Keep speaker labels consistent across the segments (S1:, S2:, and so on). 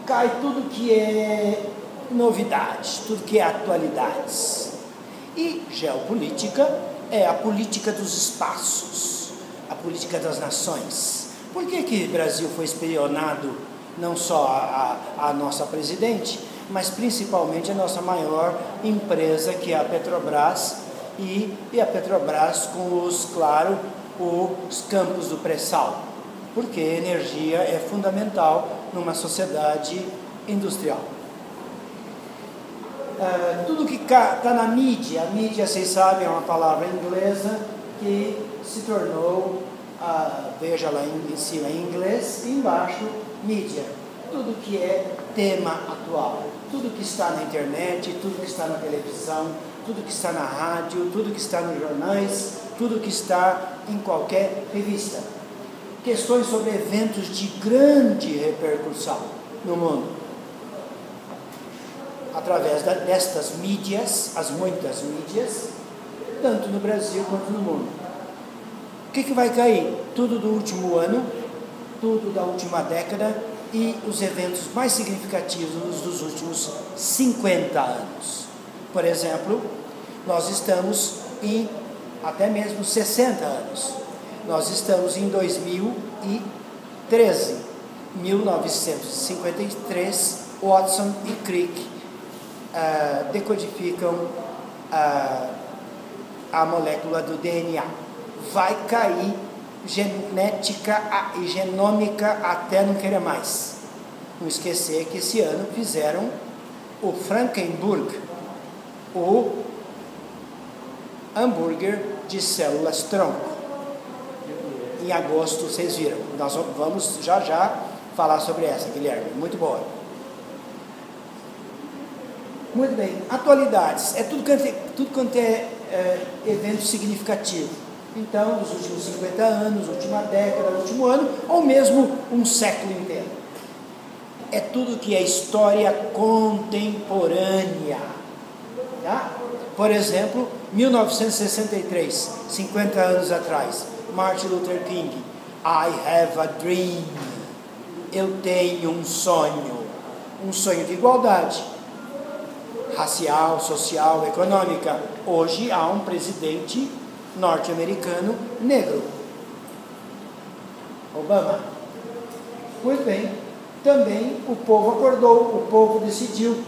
S1: cai tudo que é novidade, tudo que é atualidades. E geopolítica é a política dos espaços, a política das nações. Por que o Brasil foi espionado, não só a nossa presidente, mas principalmente a nossa maior empresa, que é a Petrobras, e a Petrobras com os campos do pré-sal, porque energia é fundamental numa sociedade industrial. Tudo que está na mídia, a mídia, vocês sabem, é uma palavra inglesa que se tornou, veja lá em cima em inglês, e embaixo, mídia. Tudo que é tema atual, tudo que está na internet, tudo que está na televisão, tudo que está na rádio, tudo que está nos jornais, tudo que está em qualquer revista. Questões sobre eventos de grande repercussão no mundo. Através destas mídias, as muitas mídias, tanto no Brasil quanto no mundo. O que vai cair? Tudo do último ano, tudo da última década e os eventos mais significativos dos últimos 50 anos. Por exemplo, nós estamos em até mesmo 60 anos. Nós estamos em 2013, 1953, Watson e Crick decodificam a molécula do DNA. Vai cair genética e genômica até não querer mais. Não esquecer que esse ano fizeram o Frankenburg, o hambúrguer de células tronco. Em agosto, vocês viram. Nós vamos já falar sobre essa, Guilherme. Muito boa. Muito bem. Atualidades. É tudo quanto é evento significativo. Então, dos últimos 50 anos, última década, último ano, ou mesmo um século inteiro. É tudo que é história contemporânea. Tá? Por exemplo, 1963, 50 anos atrás, Martin Luther King, I have a dream. Eu tenho um sonho de igualdade racial, social, econômica. Hoje há um presidente norte-americano negro, Obama. Muito bem, também o povo acordou, o povo decidiu,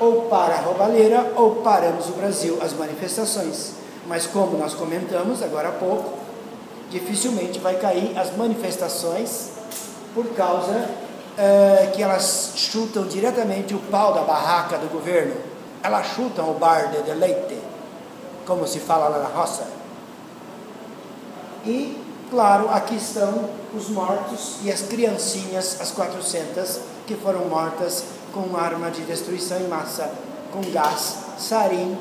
S1: ou para a roubalheira, ou paramos o Brasil, as manifestações. Mas como nós comentamos agora há pouco, dificilmente vai cair as manifestações, por causa que elas chutam diretamente o pau da barraca do governo. Elas chutam o balde de leite, como se fala lá na roça. E, claro, aqui estão os mortos e as criancinhas, as 400, que foram mortas com arma de destruição em massa, com gás, sarin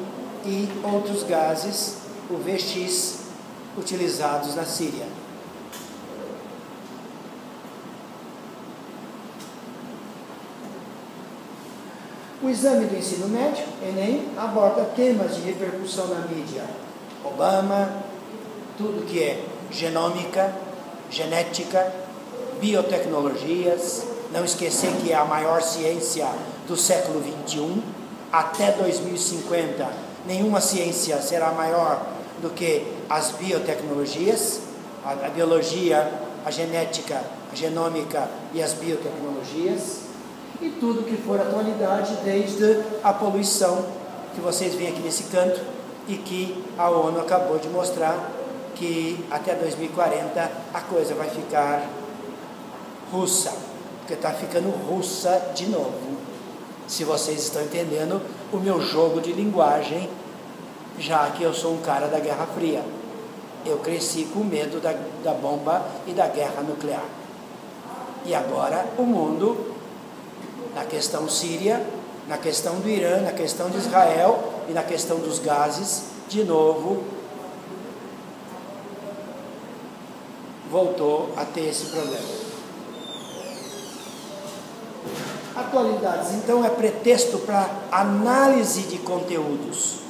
S1: e outros gases, o VX, utilizados na Síria. O exame do ensino médio, Enem, aborda temas de repercussão na mídia. Obama, tudo que é genômica, genética, biotecnologias. Não esquecer que é a maior ciência do século XXI. Até 2050, nenhuma ciência será maior do que as biotecnologias, a biologia, a genética, a genômica e as biotecnologias. E tudo que for atualidade, desde a poluição, que vocês veem aqui nesse canto, e que a ONU acabou de mostrar que até 2040 a coisa vai ficar russa, porque está ficando russa de novo. Se vocês estão entendendo o meu jogo de linguagem, já que eu sou um cara da Guerra Fria. Eu cresci com medo da bomba e da guerra nuclear. E agora o mundo, na questão síria, na questão do Irã, na questão de Israel e na questão dos gases, de novo, voltou a ter esse problema. Atualidades, então, é pretexto para análise de conteúdos.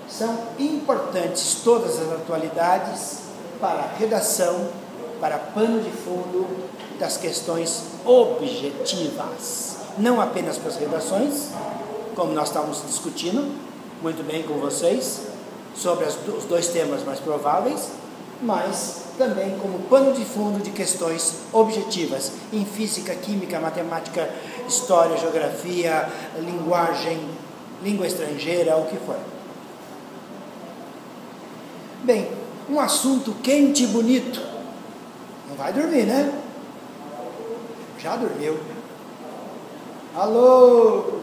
S1: São importantes todas as atualidades para redação, para pano de fundo das questões objetivas, não apenas para as redações, como nós estávamos discutindo muito bem com vocês, sobre os dois temas mais prováveis, mas também como pano de fundo de questões objetivas em física, química, matemática, história, geografia, linguagem, língua estrangeira, o que for. Bem, um assunto quente e bonito. Não vai dormir, né? Já dormiu. Alô?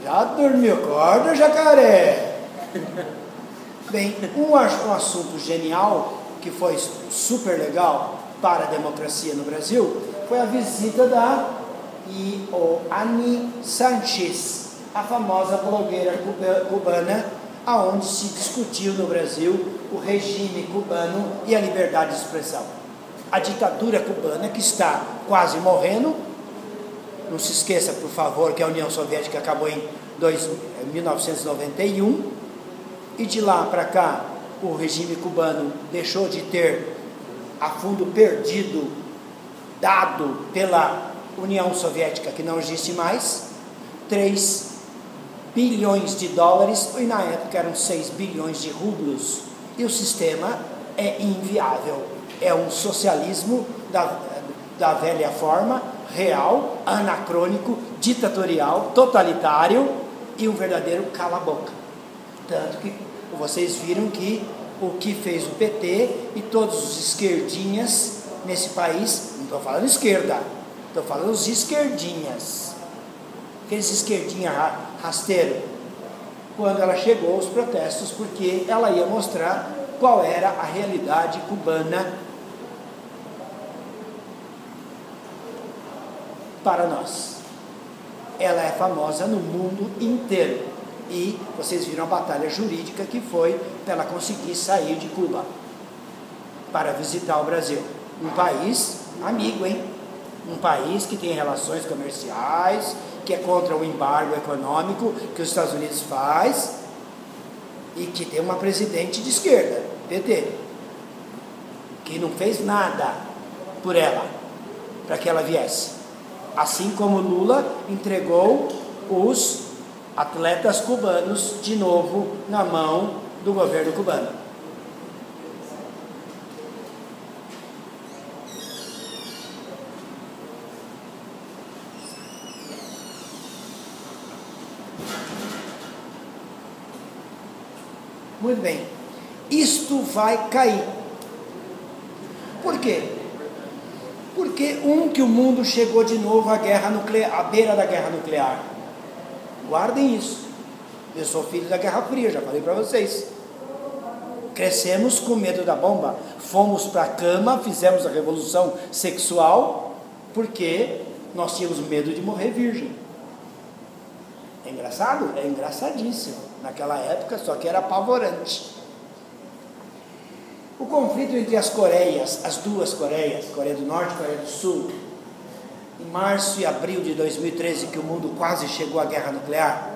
S1: Já dormiu? Acorda, jacaré. Bem, um assunto genial, que foi super legal para a democracia no Brasil, foi a visita da Ioanni Sanchez, a famosa blogueira cubana, aonde se discutiu no Brasil o regime cubano e a liberdade de expressão. A ditadura cubana, que está quase morrendo. Não se esqueça, por favor, que a União Soviética acabou em 1991, e de lá para cá o regime cubano deixou de ter a fundo perdido dado pela União Soviética, que não existe mais, 3 bilhões de dólares, e na época eram 6 bilhões de rublos, e o sistema é inviável. É um socialismo da velha forma, real, anacrônico, ditatorial, totalitário e um verdadeiro cala-boca. Tanto que vocês viram que o que fez o PT e todos os esquerdinhas nesse país, não estou falando esquerda, estou falando os esquerdinhas, aqueles esquerdinhas rasteiros, quando ela chegou aos protestos, porque ela ia mostrar qual era a realidade cubana para nós. Ela é famosa no mundo inteiro, e vocês viram a batalha jurídica que foi para ela conseguir sair de Cuba para visitar o Brasil, um país amigo, hein? Um país que tem relações comerciais, que é contra o embargo econômico que os Estados Unidos faz, e que tem uma presidente de esquerda, PT, que não fez nada por ela, para que ela viesse. Assim como Lula entregou os atletas cubanos de novo na mão do governo cubano. Muito bem, isto vai cair. Por quê? Porque que o mundo chegou de novo à guerra nuclear, à beira da guerra nuclear. Guardem isso. Eu sou filho da Guerra Fria, já falei para vocês. Crescemos com medo da bomba, fomos para a cama, fizemos a revolução sexual, porque nós tínhamos medo de morrer virgem. É engraçado? É engraçadíssimo. Naquela época, só que era apavorante. O conflito entre as Coreias, as duas Coreias, Coreia do Norte e Coreia do Sul, em março e abril de 2013, que o mundo quase chegou à guerra nuclear,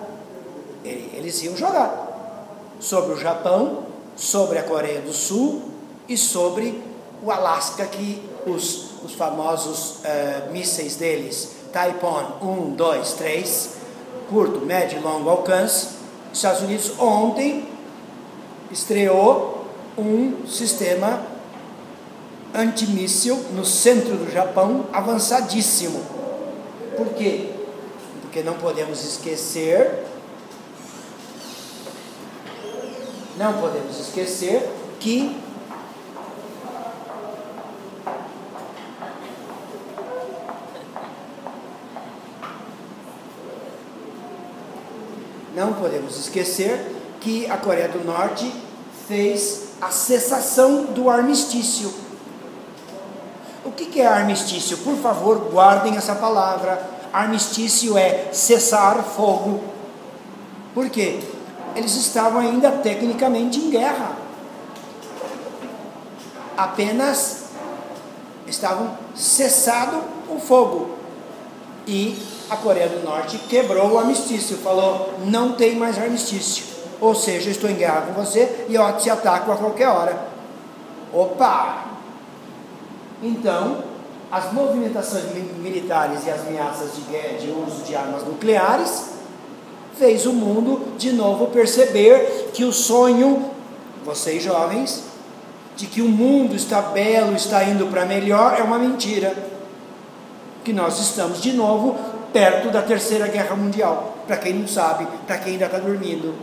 S1: eles iam jogar sobre o Japão, sobre a Coreia do Sul e sobre o Alasca, que os famosos mísseis deles, Taipan 1, 2, 3, curto, médio e longo alcance, os Estados Unidos ontem estreou um sistema antimíssil no centro do Japão, avançadíssimo. Por quê? Porque não podemos esquecer que a Coreia do Norte fez a cessação do armistício. O que é armistício? Por favor, guardem essa palavra. Armistício é cessar fogo. Por quê? Eles estavam ainda tecnicamente em guerra. Apenas estavam cessado o fogo. E a Coreia do Norte quebrou o armistício, falou, não tem mais armistício. Ou seja, estou em guerra com você e eu te ataco a qualquer hora. Opa! Então, as movimentações militares e as ameaças de guerra, de uso de armas nucleares, fez o mundo de novo perceber que o sonho, vocês jovens, de que o mundo está belo, está indo para melhor, é uma mentira. Que nós estamos de novo perto da Terceira Guerra Mundial. Para quem não sabe, para quem ainda está dormindo.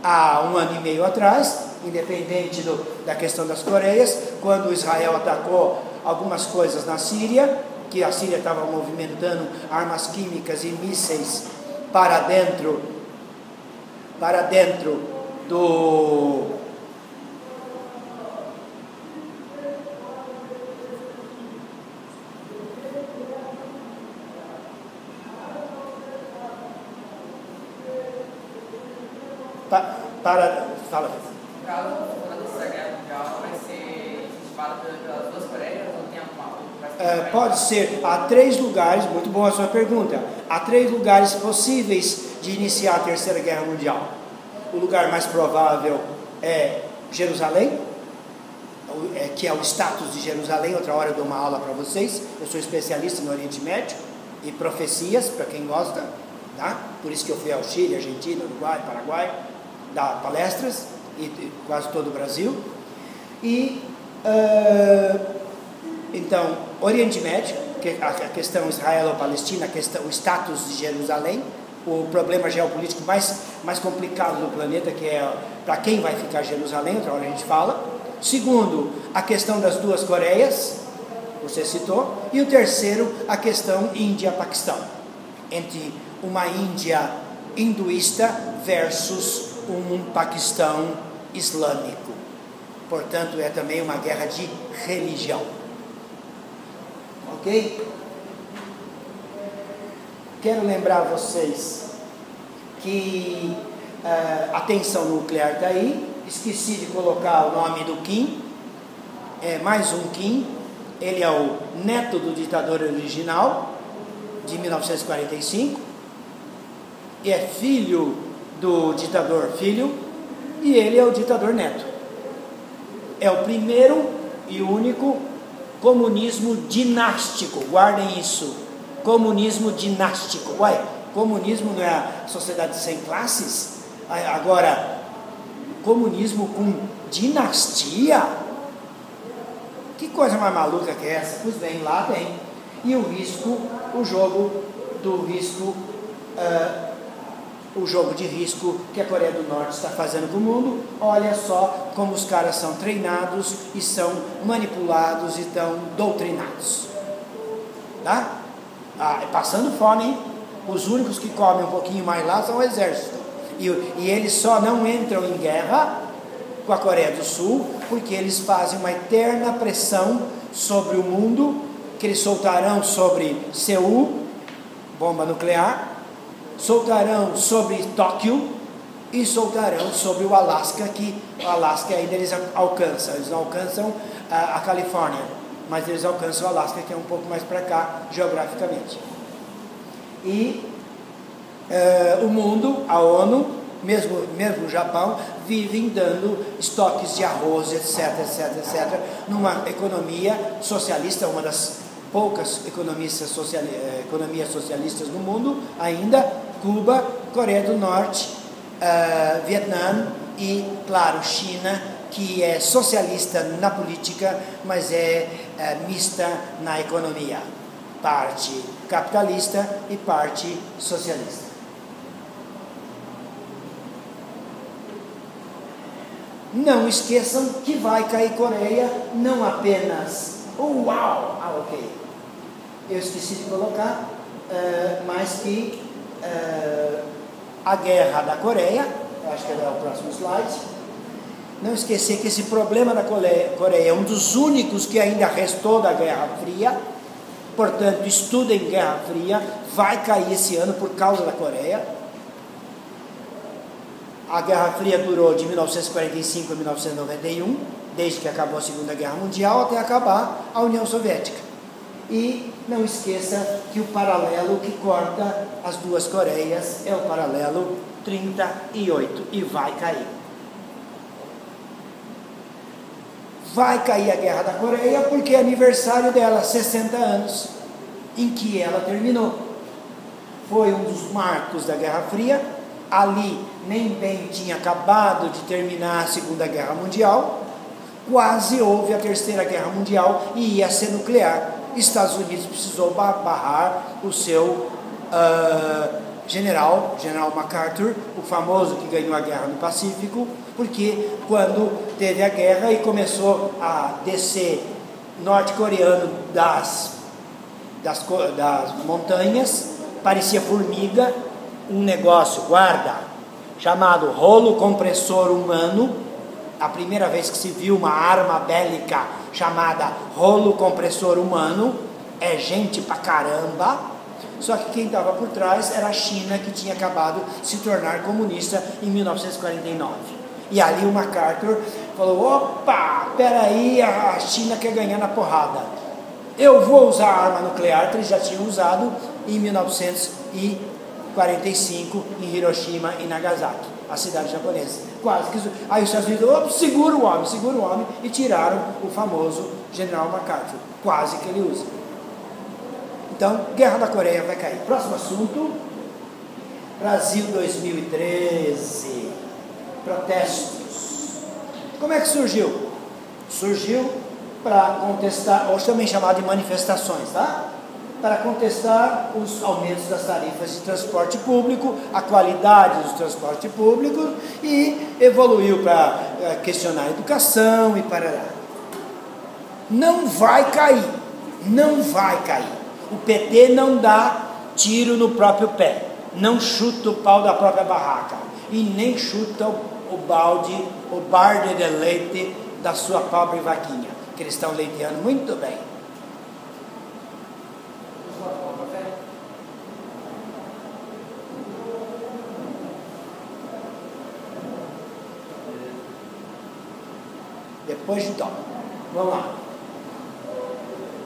S1: Há 1 ano e meio atrás, independente da questão das Coreias, quando Israel atacou algumas coisas na Síria, que a Síria estava movimentando armas químicas e mísseis para dentro do fala.
S2: No caso, quando essa guerra mundial vai ser incentivada pelas duas Coreias ou tem alguma?
S1: Pode ser. Há 3 lugares, muito boa a sua pergunta. Há 3 lugares possíveis de iniciar a Terceira Guerra Mundial. O lugar mais provável é Jerusalém, que é o status de Jerusalém. Outra hora eu dou uma aula para vocês. Eu sou especialista no Oriente Médio e profecias, para quem gosta, tá? Por isso que eu fui ao Chile, Argentina, Uruguai, Paraguai, dar palestras, e quase todo o Brasil. E então, Oriente Médio, que a questão Israelo-Palestina, o status de Jerusalém, o problema geopolítico mais complicado do planeta, que é para quem vai ficar Jerusalém, outra hora a gente fala. Segundo, a questão das 2 Coreias, você citou. E o terceiro, a questão Índia-Paquistão, entre uma Índia hinduísta versus um Paquistão islâmico. Portanto, é também uma guerra de religião. Ok? Quero lembrar vocês que a tensão nuclear está aí. Esqueci de colocar o nome do Kim. É mais um Kim. Ele é o neto do ditador original, de 1945. E é filho do ditador filho. E ele é o ditador neto. É o primeiro e único comunismo dinástico. Guardem isso. Comunismo dinástico. Uai, comunismo não é a sociedade sem classes? Agora, comunismo com dinastia? Que coisa mais maluca que é essa? Pois bem, lá tem. E o risco, o jogo de risco que a Coreia do Norte está fazendo com o mundo. Olha só como os caras são treinados e são manipulados e estão doutrinados. Tá? Passando fome, hein? Os únicos que comem um pouquinho mais lá são o exército. E eles só não entram em guerra com a Coreia do Sul porque eles fazem uma eterna pressão sobre o mundo, que eles soltarão sobre Seul, bomba nuclear, soltarão sobre Tóquio e soltarão sobre o Alasca, que o Alasca ainda eles alcançam. Eles não alcançam a Califórnia, mas eles alcançam o Alasca, que é um pouco mais para cá geograficamente. E o mundo, a ONU, mesmo o Japão, vivem dando estoques de arroz, etc, numa economia socialista, uma das poucas economias socialistas no mundo ainda. Cuba, Coreia do Norte, Vietnã e, claro, China, que é socialista na política, mas é mista na economia. Parte capitalista e parte socialista. Não esqueçam que vai cair Coreia, não apenas... uau! Ok. Eu esqueci de colocar, mas que a guerra da Coreia, acho que é o próximo slide, não esquecer que esse problema da Coreia é um dos únicos que ainda restou da Guerra Fria. Portanto, estudem Guerra Fria, vai cair esse ano por causa da Coreia. A Guerra Fria durou de 1945 a 1991, desde que acabou a Segunda Guerra Mundial até acabar a União Soviética. E não esqueça que o paralelo que corta as 2 Coreias é o paralelo 38 e vai cair. vai cair a Guerra da Coreia porque é aniversário dela, 60 anos, em que ela terminou. Foi um dos marcos da Guerra Fria. Ali nem bem tinha acabado de terminar a Segunda Guerra Mundial, quase houve a Terceira Guerra Mundial e ia ser nuclear. Estados Unidos precisou barrar o seu General MacArthur, o famoso que ganhou a guerra no Pacífico, porque quando teve a guerra e começou a descer norte-coreano das montanhas, parecia formiga, um negócio, guarda, chamado rolo compressor humano. A primeira vez que se viu uma arma bélica chamada rolo compressor humano, é gente pra caramba. Só que quem estava por trás era a China, que tinha acabado de se tornar comunista em 1949. E ali o MacArthur falou: opa, peraí, a China quer ganhar na porrada. Eu vou usar a arma nuclear, que eles já tinham usado em 1945 em Hiroshima e Nagasaki, a cidade japonesa. Quase que aí os Estados Unidos, segura o homem, e tiraram o famoso General MacArthur. Quase que ele usa. Então, Guerra da Coreia vai cair. Próximo assunto, Brasil 2013, protestos. Como é que surgiu? Surgiu para contestar, hoje também chamado de manifestações, tá? Para contestar os aumentos das tarifas de transporte público, a qualidade dos transportes públicos, e evoluiu para questionar a educação e parará. Não vai cair, não vai cair. O PT não dá tiro no próprio pé, não chuta o pau da própria barraca e nem chuta o balde de leite da sua pobre vaquinha, que eles estão leiteando muito bem. Depois de tom. Vamos lá.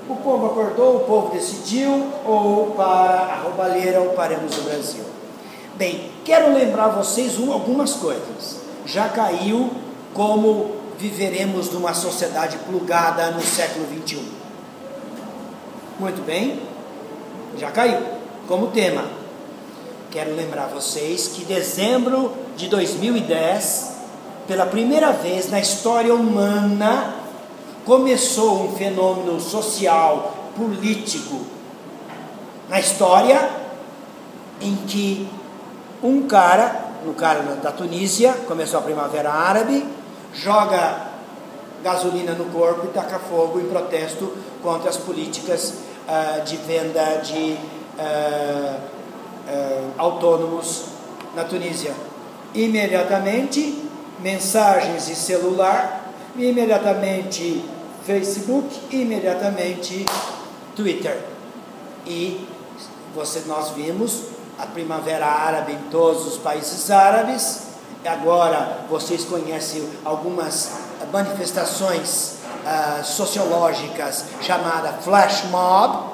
S1: O povo acordou, o povo decidiu, ou para a roubalheira ou paremos o Brasil. Bem, quero lembrar vocês algumas coisas. Já caiu como viveremos numa sociedade plugada no século XXI. Muito bem, já caiu como tema. Quero lembrar vocês que em dezembro de 2010, pela primeira vez na história humana, começou um fenômeno social, político, na história, em que um cara da Tunísia, começou a Primavera Árabe, joga gasolina no corpo e taca fogo em protesto contra as políticas de venda de autônomos na Tunísia. Imediatamente, mensagens de celular, imediatamente Facebook, imediatamente Twitter. E nós vimos a Primavera Árabe em todos os países árabes. Agora vocês conhecem algumas manifestações sociológicas chamada flash mob,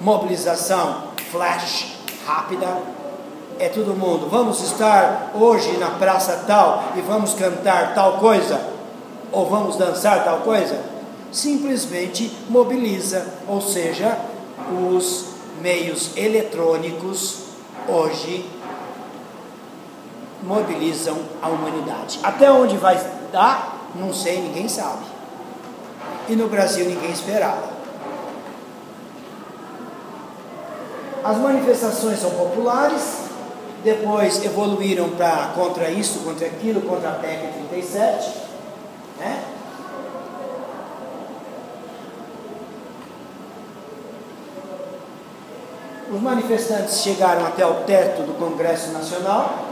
S1: mobilização flash, rápida. É todo mundo, vamos estar hoje na praça tal e vamos cantar tal coisa, ou vamos dançar tal coisa. Simplesmente mobiliza, ou seja, os meios eletrônicos hoje mobilizam a humanidade. Até onde vai dar, não sei, ninguém sabe. E no Brasil ninguém esperava. As manifestações são populares, depois evoluíram para contra isso, contra aquilo, contra a PEC 37, né? Os manifestantes chegaram até o teto do Congresso Nacional,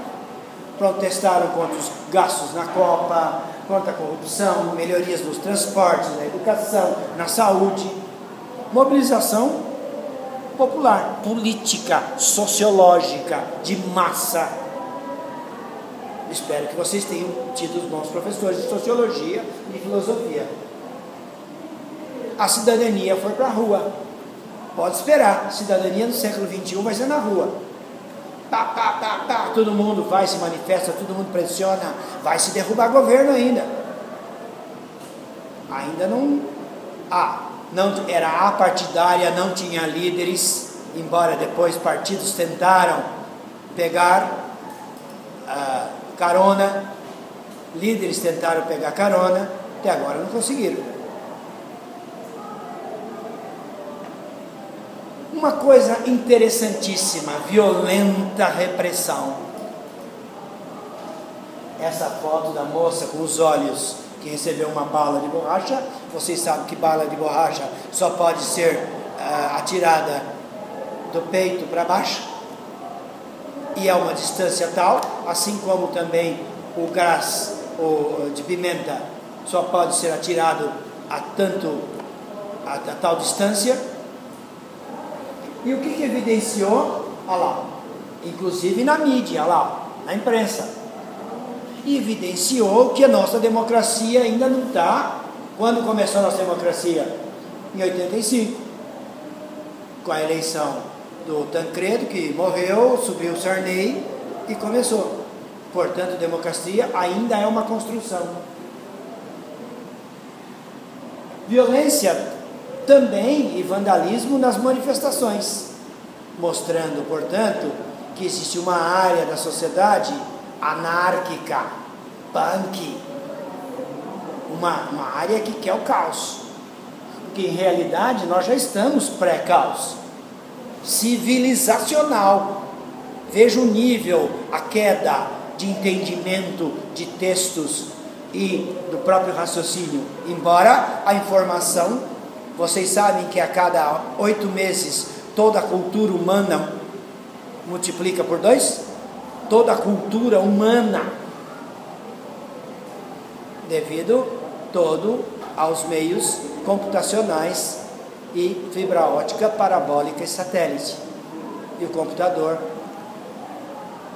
S1: protestaram contra os gastos na Copa, contra a corrupção, melhorias nos transportes, na educação, na saúde. Mobilização popular, política, sociológica, de massa. Espero que vocês tenham tido bons professores de sociologia e de filosofia. A cidadania foi para a rua. Pode esperar, cidadania no século XXI vai ser na rua. Todo mundo vai, se manifesta, todo mundo pressiona, vai se derrubar governo ainda. Ainda não era apartidária, não tinha líderes, embora depois partidos tentaram pegar carona, líderes tentaram pegar carona, até agora não conseguiram. Uma coisa interessantíssima, violenta repressão. Essa foto da moça com os olhos que recebeu uma bala de borracha. Vocês sabem que bala de borracha só pode ser atirada do peito para baixo, e é uma distância tal, assim como também o gás de pimenta só pode ser atirado a tal distância. E o que evidenciou? Olha lá, inclusive na mídia, olha lá, na imprensa, evidenciou que a nossa democracia ainda não está. Quando começou a nossa democracia? Em 85, com a eleição do Tancredo, que morreu, subiu o Sarney e começou. Portanto, a democracia ainda é uma construção. Violência também e vandalismo nas manifestações, mostrando, portanto, que existe uma área da sociedade anárquica, punk, uma área que quer o caos, porque em realidade nós já estamos pré-caos civilizacional. Veja o nível, a queda de entendimento de textos e do próprio raciocínio. Embora a informação, vocês sabem que a cada 8 meses toda a cultura humana multiplica por 2? Toda a cultura humana, devido todo aos meios computacionais e fibra ótica, parabólica e satélite, e o computador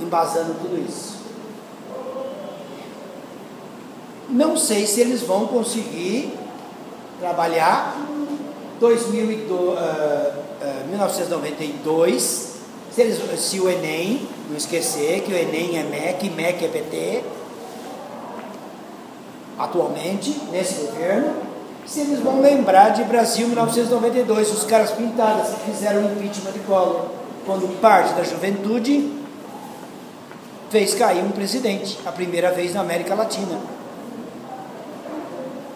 S1: embasando tudo isso. Não sei se eles vão conseguir trabalhar 1992, se o Enem, não esquecer que o Enem é MEC, MEC é PT, atualmente, nesse governo, se eles vão lembrar de Brasil 1992, os caras pintados que fizeram o impeachment de Collor, quando parte da juventude fez cair um presidente, a primeira vez na América Latina.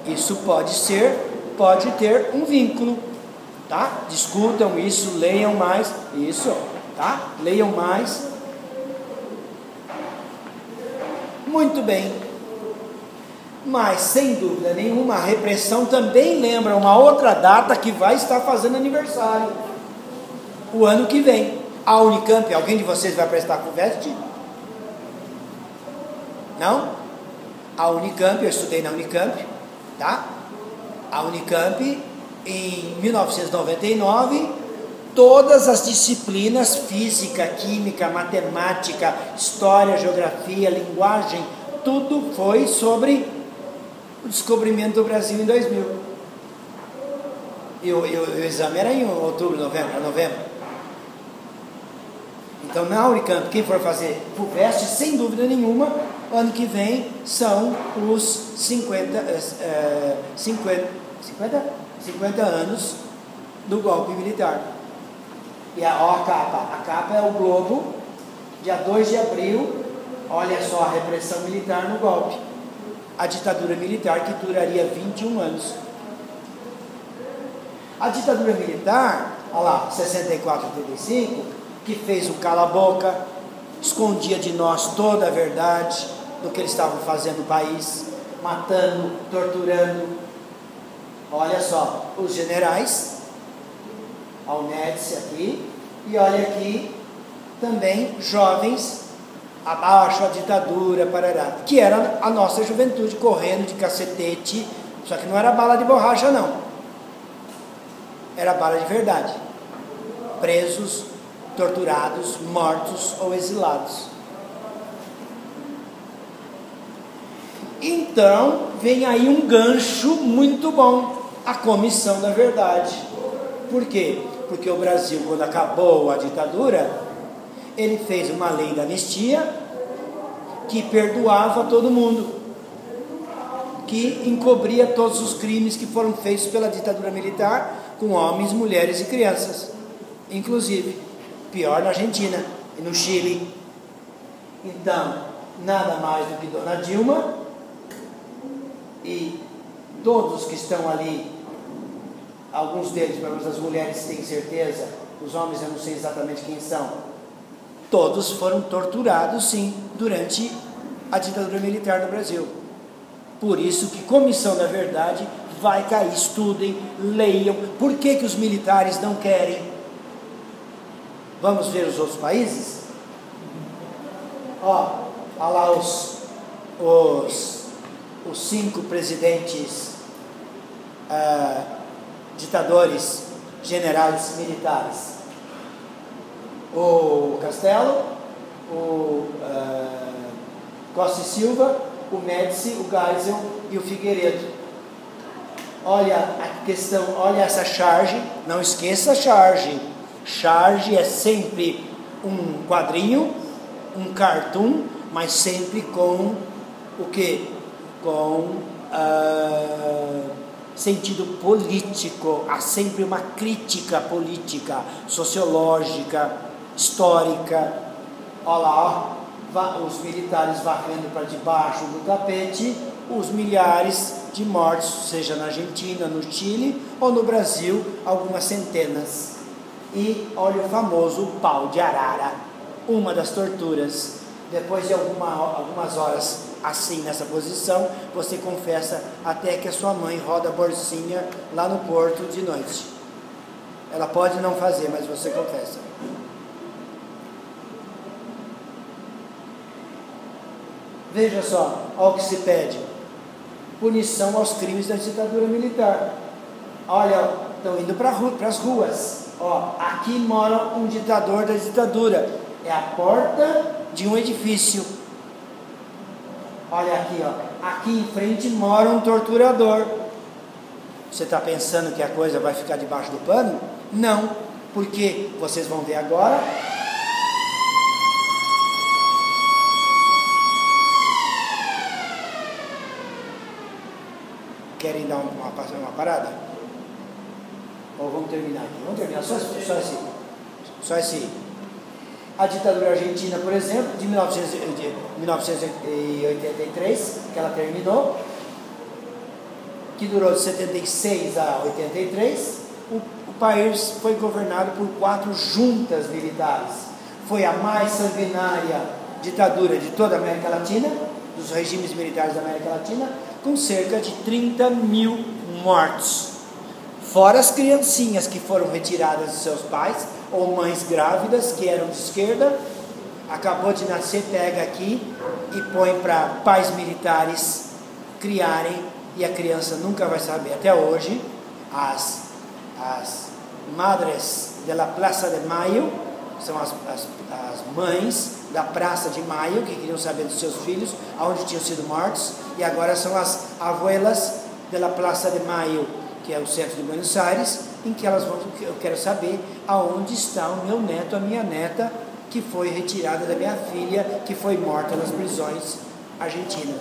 S1: Isso pode ter um vínculo, tá? Discutam isso, leiam mais, isso, tá? Leiam mais. Muito bem. Mas, sem dúvida nenhuma, a repressão também lembra uma outra data que vai estar fazendo aniversário, o ano que vem. A Unicamp, alguém de vocês vai prestar FUVEST? Não? A Unicamp, eu estudei na Unicamp, tá? A Unicamp, em 1999, todas as disciplinas, física, química, matemática, história, geografia, linguagem, tudo foi sobre o descobrimento do Brasil em 2000. E o exame era em outubro, novembro. Então, na Unicamp, quem for fazer FUVEST, sem dúvida nenhuma, ano que vem são os 50 anos do golpe militar. E a capa é o Globo, dia 2 de abril, olha só a repressão militar no golpe. A ditadura militar que duraria 21 anos. A ditadura militar, olha lá, 64 a 85, que fez o cala-boca, escondia de nós toda a verdade do que eles estavam fazendo no país, matando, torturando. Olha só, os generais, ao Médici aqui, e olha aqui também jovens abaixo a ditadura, parará, que era a nossa juventude correndo de cacetete, só que não era bala de borracha não, era bala de verdade, presos, torturados, mortos ou exilados. Então vem aí um gancho muito bom, a Comissão da Verdade. Por quê? Porque o Brasil, quando acabou a ditadura, ele fez uma lei da anistia que perdoava todo mundo que encobria todos os crimes que foram feitos pela ditadura militar com homens, mulheres e crianças, inclusive pior na Argentina e no Chile. Então, nada mais do que Dona Dilma e todos que estão ali, alguns deles, pelo menos as mulheres têm certeza, os homens eu não sei exatamente quem são, todos foram torturados sim durante a ditadura militar no Brasil. Por isso que Comissão da Verdade vai cair, estudem, leiam. Por que os militares não querem? Vamos ver os outros países? Olha lá os 5 presidentes ditadores, generais militares. O Castelo, o Costa e Silva, o Médici, o Geisel e o Figueiredo. Olha a questão, olha essa charge, não esqueça a charge. Charge é sempre um quadrinho, um cartoon, mas sempre com o quê? Com sentido político. Há sempre uma crítica política, sociológica, histórica. Olha lá, ó, os militares varrendo para debaixo do tapete os milhares de mortos, seja na Argentina, no Chile ou no Brasil, algumas centenas. E olha o famoso pau de arara, uma das torturas. Depois de algumas horas assim nessa posição, você confessa até que a sua mãe roda a bolsinha lá no porto de noite. Ela pode não fazer, mas você confessa. Veja só, olha o que se pede: punição aos crimes da ditadura militar. Olha, estão indo para as ruas. Ó, aqui mora um ditador da ditadura. É a porta de um edifício. Olha aqui, ó. Aqui em frente mora um torturador. Você está pensando que a coisa vai ficar debaixo do pano? Não, porque vocês vão ver agora. Querem dar uma parada? Ou vamos terminar aqui? Vamos terminar só esse. A ditadura argentina, por exemplo, de 1983, que ela terminou, que durou de 76 a 83, o país foi governado por 4 juntas militares. Foi a mais sanguinária ditadura de toda a América Latina, dos regimes militares da América Latina, com cerca de 30 mil mortos. Fora as criancinhas que foram retiradas de seus pais, ou mães grávidas que eram de esquerda, acabou de nascer, pega aqui e põe para pais militares criarem, e a criança nunca vai saber. Até hoje, as madres de la Plaza de Mayo, são as mães da Praça de Maio, que queriam saber dos seus filhos, aonde tinham sido mortos, e agora são as abuelas de la Plaza de Mayo, que é o centro de Buenos Aires, em que elas vão, eu quero saber aonde está o meu neto, a minha neta, que foi retirada da minha filha, que foi morta nas prisões argentinas.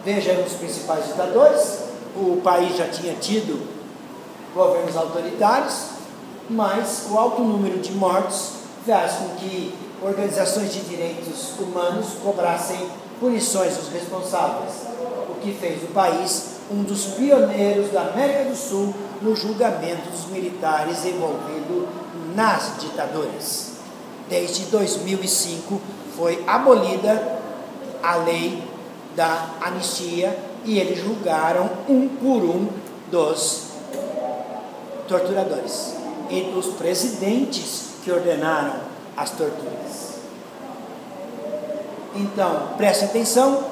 S1: Veja os principais ditadores. O país já tinha tido governos autoritários, mas o alto número de mortos faz com que organizações de direitos humanos cobrassem punições aos responsáveis, o que fez o país um dos pioneiros da América do Sul no julgamento dos militares envolvidos nas ditaduras. Desde 2005 foi abolida a lei da anistia e eles julgaram um por um dos torturadores e dos presidentes que ordenaram as torturas. Então, preste atenção,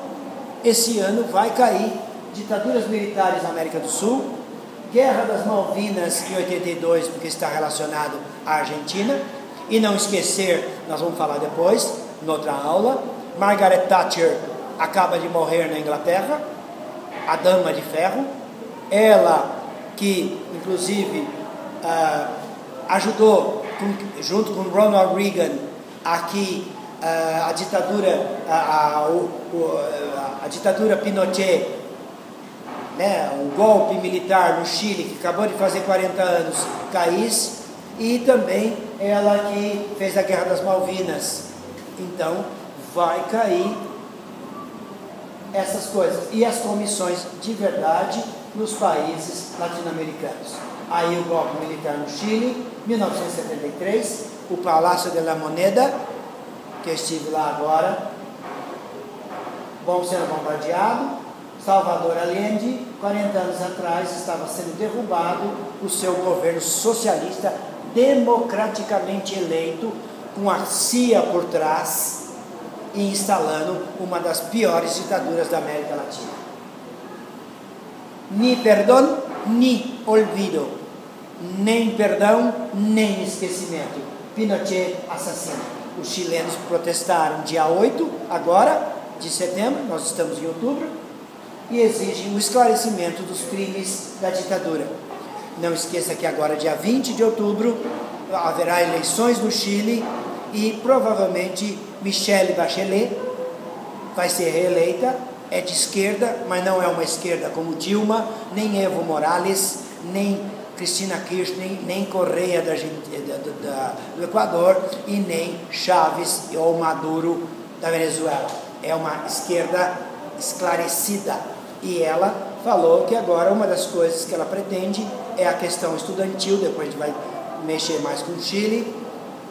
S1: esse ano vai cair ditaduras militares na América do Sul, Guerra das Malvinas em 82, porque está relacionado à Argentina, e não esquecer, nós vamos falar depois, noutra aula, Margaret Thatcher acaba de morrer na Inglaterra, a Dama de Ferro, ela que inclusive ajudou, junto com Ronald Reagan, a que a ditadura Pinochet, né, um golpe militar no Chile, que acabou de fazer 40 anos, caísse, e também ela que fez a Guerra das Malvinas. Então, vai cair essas coisas. E as comissões de verdade nos países latino-americanos. Aí o golpe militar no Chile, 1973, o Palácio de la Moneda, que eu estive lá agora, sendo bombardeado. Salvador Allende, 40 anos atrás, estava sendo derrubado o seu governo socialista, democraticamente eleito, com a CIA por trás, e instalando uma das piores ditaduras da América Latina. Ni perdão, ni olvido. Nem perdão, nem esquecimento. Pinochet assassino. Os chilenos protestaram dia 8, agora, de setembro, nós estamos em outubro, e exigem o esclarecimento dos crimes da ditadura. Não esqueça que agora, dia 20 de outubro, haverá eleições no Chile e provavelmente Michelle Bachelet vai ser reeleita. É de esquerda, mas não é uma esquerda como Dilma, nem Evo Morales, nem Cristina Kirchner, nem Correa do Equador e nem Chávez ou Maduro da Venezuela. É uma esquerda esclarecida. E ela falou que agora uma das coisas que ela pretende é a questão estudantil, depois a gente vai mexer mais com o Chile,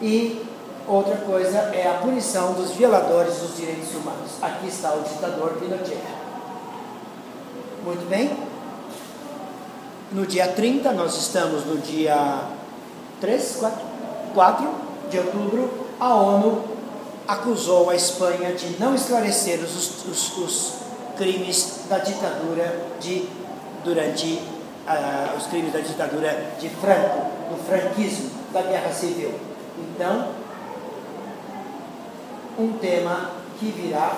S1: e outra coisa é a punição dos violadores dos direitos humanos. Aqui está o ditador Pinochet. Muito bem. No dia 30, nós estamos no dia 4 de outubro, a ONU acusou a Espanha de não esclarecer os crimes da ditadura os crimes da ditadura de Franco, do franquismo, da guerra civil. Então, um tema que virá,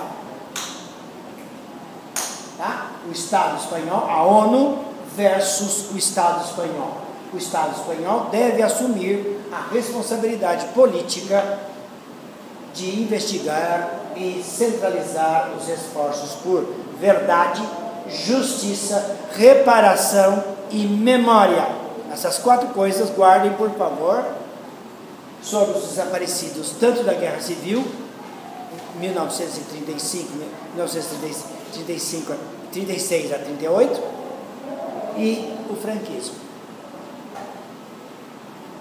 S1: tá? O Estado espanhol, a ONU versus o Estado espanhol. O Estado espanhol deve assumir a responsabilidade política de investigar e centralizar os esforços por verdade, justiça, reparação e memória. Essas 4 coisas, guardem, por favor, sobre os desaparecidos, tanto da Guerra Civil, 1936 a 38, e o franquismo.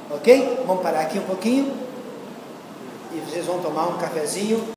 S1: Ok? Vamos parar aqui um pouquinho e vocês vão tomar um cafezinho.